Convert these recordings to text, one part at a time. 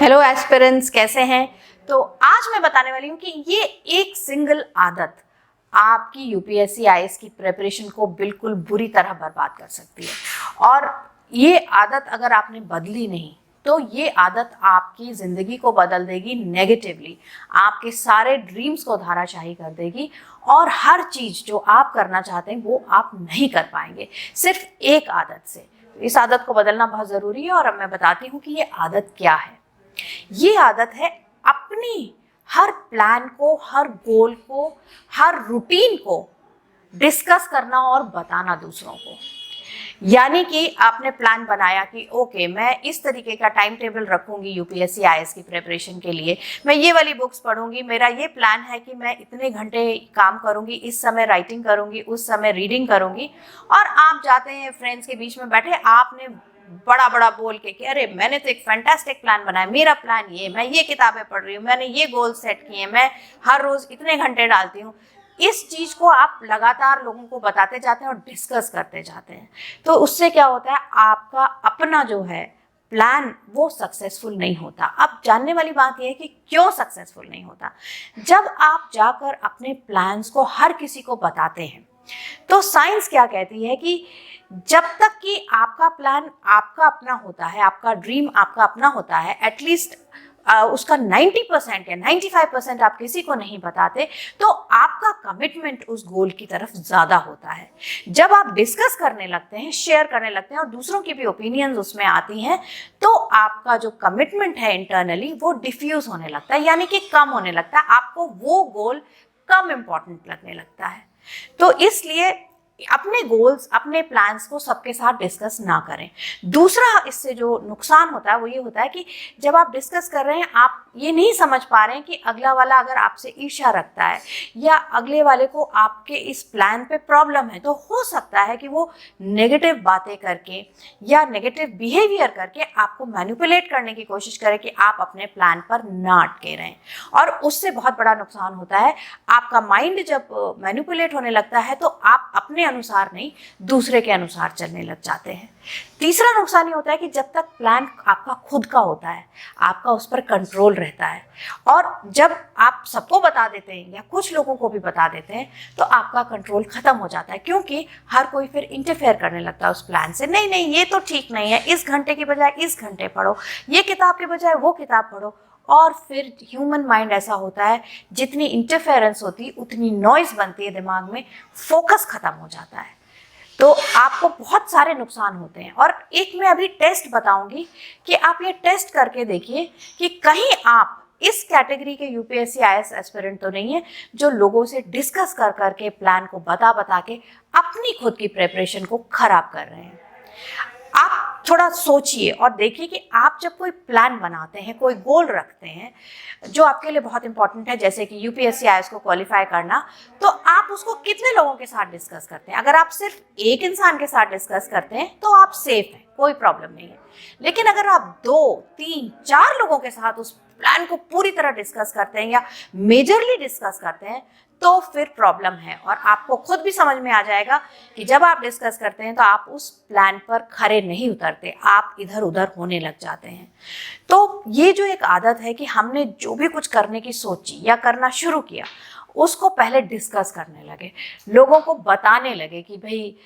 Hello aspirants, कैसे हैं। तो आज मैं बताने वाली हूँ कि ये एक सिंगल आदत आपकी यूपीएससी आईएएस की प्रिपरेशन को बिल्कुल बुरी तरह बर्बाद कर सकती है। और ये आदत अगर आपने बदली नहीं तो ये आदत आपकी ज़िंदगी को बदल देगी नेगेटिवली, आपके सारे ड्रीम्स को धाराशाही कर देगी और हर चीज़ जो आप करना चाहते हैं वो आप नहीं कर पाएंगे सिर्फ एक आदत से। इस आदत को बदलना बहुत ज़रूरी है और अब मैं बताती हूँ कि ये आदत क्या है। ये आदत है अपनी हर प्लान को, हर गोल को, हर रूटीन को डिस्कस करना और बताना दूसरों को। यानी कि आपने प्लान बनाया कि ओके, मैं इस तरीके का टाइम टेबल रखूंगी यूपीएससी आईएएस की प्रिपरेशन के लिए, मैं ये वाली बुक्स पढ़ूंगी, मेरा ये प्लान है कि मैं इतने घंटे काम करूंगी, इस समय राइटिंग करूंगी, उस समय रीडिंग करूंगी। और आप जाते हैं फ्रेंड्स के बीच में बैठे, आपने बड़ा बड़ा बोल के कि अरे मैंने तो एक फैंटास्टिक प्लान बनाया, मेरा प्लान ये, मैं ये किताबें पढ़ रही हूँ, मैंने ये गोल सेट किए, मैं हर रोज इतने घंटे डालती हूँ। इस चीज को आप लगातार लोगों को बताते जाते हैं और डिस्कस करते जाते हैं। तो उससे क्या होता है, आपका अपना जो है प्लान वो सक्सेसफुल नहीं होता। अब जानने वाली बात यह है कि क्यों सक्सेसफुल नहीं होता। जब आप जाकर अपने प्लान्स को हर किसी को बताते हैं तो साइंस क्या कहती है कि जब तक कि आपका प्लान आपका अपना होता है, आपका ड्रीम आपका अपना होता है, एटलीस्ट उसका 90% या 95% आप किसी को नहीं बताते तो आपका कमिटमेंट उस गोल की तरफ ज़्यादा होता है। जब आप डिस्कस करने लगते हैं, शेयर करने लगते हैं और दूसरों की भी ओपिनियंस उसमें आती हैं तो आपका जो कमिटमेंट है इंटरनली वो डिफ्यूज होने लगता है, यानी कि कम होने लगता है। आपको वो गोल कम इम्पॉर्टेंट लगने लगता है। तो इसलिए अपने गोल्स, अपने प्लान्स को सबके साथ डिस्कस ना करें। दूसरा इससे जो नुकसान होता है वो ये होता है कि जब आप डिस्कस कर रहे हैं आप ये नहीं समझ पा रहे हैं कि अगला वाला अगर आपसे ईर्ष्या रखता है या अगले वाले को आपके इस प्लान पे प्रॉब्लम है, तो हो सकता है कि वो नेगेटिव बातें करके या नेगेटिव बिहेवियर करके आपको मैनिपुलेट करने की कोशिश करे कि आप अपने प्लान पर ना अटके रहें। और उससे बहुत बड़ा नुकसान होता है। आपका माइंड जब मैनिपुलेट होने लगता है तो आप अपने अनुसार नहीं, दूसरे के अनुसार चलने लग जाते हैं। तीसरा नुकसान ये होता है कि जब तक प्लान आपका खुद का होता है, आपका उस पर कंट्रोल रहता है, और जब आप सबको बता देते हैं या कुछ लोगों को भी बता देते हैं तो आपका कंट्रोल खत्म हो जाता है, क्योंकि हर कोई फिर इंटरफेयर करने लगता है उस प्लान से। नहीं नहीं, ये तो ठीक नहीं है, इस घंटे की बजाय इस घंटे पढ़ो, ये किताब के बजाय वो किताब पढ़ो। और फिर ह्यूमन माइंड ऐसा होता है, जितनी इंटरफेरेंस होती उतनी नॉइज बनती है दिमाग में, फोकस खत्म हो जाता है। तो आपको बहुत सारे नुकसान होते हैं। और एक मैं अभी टेस्ट बताऊंगी कि आप ये टेस्ट करके देखिए कि कहीं आप इस कैटेगरी के यूपीएससी आईएएस एस्पिरेंट तो नहीं है जो लोगों से डिस्कस कर करके प्लान को बता के अपनी खुद की प्रिपरेशन को खराब कर रहे हैं। आप थोड़ा सोचिए और देखिए कि आप जब कोई प्लान बनाते हैं, कोई गोल रखते हैं जो आपके लिए बहुत इंपॉर्टेंट है, जैसे कि यूपीएससी आईएएस को क्वालिफाई करना, तो आप उसको कितने लोगों के साथ डिस्कस करते हैं। अगर आप सिर्फ एक इंसान के साथ डिस्कस करते हैं तो आप सेफ हैं, कोई प्रॉब्लम नहीं है। लेकिन अगर आप 2, 3, 4 लोगों के साथ उस प्लान को पूरी तरह डिस्कस करते हैं या मेजरली डिस्कस करते हैं तो फिर प्रॉब्लम है। और आपको खुद भी समझ में आ जाएगा कि जब आप डिस्कस करते हैं तो आप उस प्लान पर खरे नहीं उतरते, आप इधर उधर होने लग जाते हैं। तो ये जो एक आदत है कि हमने जो भी कुछ करने की सोची या करना शुरू किया उसको पहले डिस्कस करने लगे, लोगों को बताने लगे कि भाई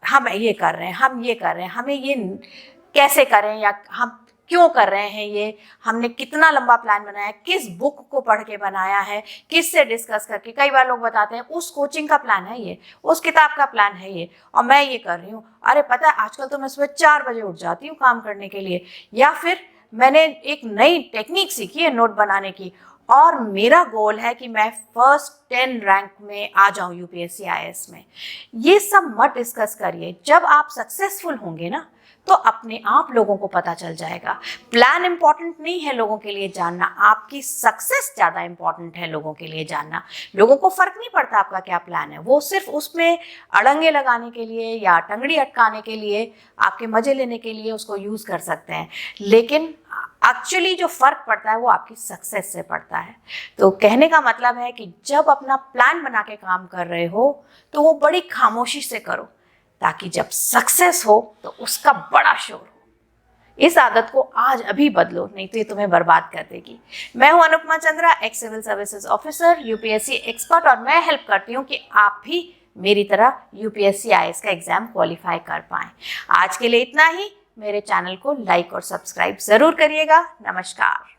हम ये कर रहे हैं, हम ये कर रहे हैं, हमें ये कैसे करें या हम क्यों कर रहे हैं, ये हमने कितना लंबा प्लान बनाया, किस बुक को पढ़ के बनाया है, किस से डिस्कस करके। कई बार लोग बताते हैं उस कोचिंग का प्लान है ये, उस किताब का प्लान है ये, और मैं ये कर रही हूँ। अरे पता है आजकल तो मैं सुबह 4 बजे उठ जाती हूँ काम करने के लिए, या फिर मैंने एक नई टेक्निक सीखी है नोट बनाने की और मेरा गोल है कि मैं फर्स्ट 10 रैंक में आ जाऊं यूपीएससी आईएएस में। ये सब मत डिस्कस करिए। जब आप सक्सेसफुल होंगे ना तो अपने आप लोगों को पता चल जाएगा। प्लान इंपॉर्टेंट नहीं है लोगों के लिए जानना, आपकी सक्सेस ज़्यादा इंपॉर्टेंट है लोगों के लिए जानना। लोगों को फ़र्क नहीं पड़ता आपका क्या प्लान है, वो सिर्फ उसमें अड़ंगे लगाने के लिए या टंगड़ी अटकाने के लिए, आपके मज़े लेने के लिए उसको यूज़ कर सकते हैं। लेकिन एक्चुअली जो फ़र्क पड़ता है वो आपकी सक्सेस से पड़ता है। तो कहने का मतलब है कि जब अपना प्लान बना के काम कर रहे हो तो वो बड़ी खामोशी से करो, ताकि जब सक्सेस हो तो उसका बड़ा शोर हो। इस आदत को आज अभी बदलो, नहीं तो ये तुम्हें बर्बाद कर देगी। मैं हूं Anupama Chandra, ex civil services officer, UPSC expert, और मैं हेल्प करती हूँ कि आप भी मेरी तरह यूपीएससी आईएएस का एग्जाम क्वालिफाई कर पाएं। आज के लिए इतना ही। मेरे चैनल को लाइक और सब्सक्राइब जरूर करिएगा। नमस्कार।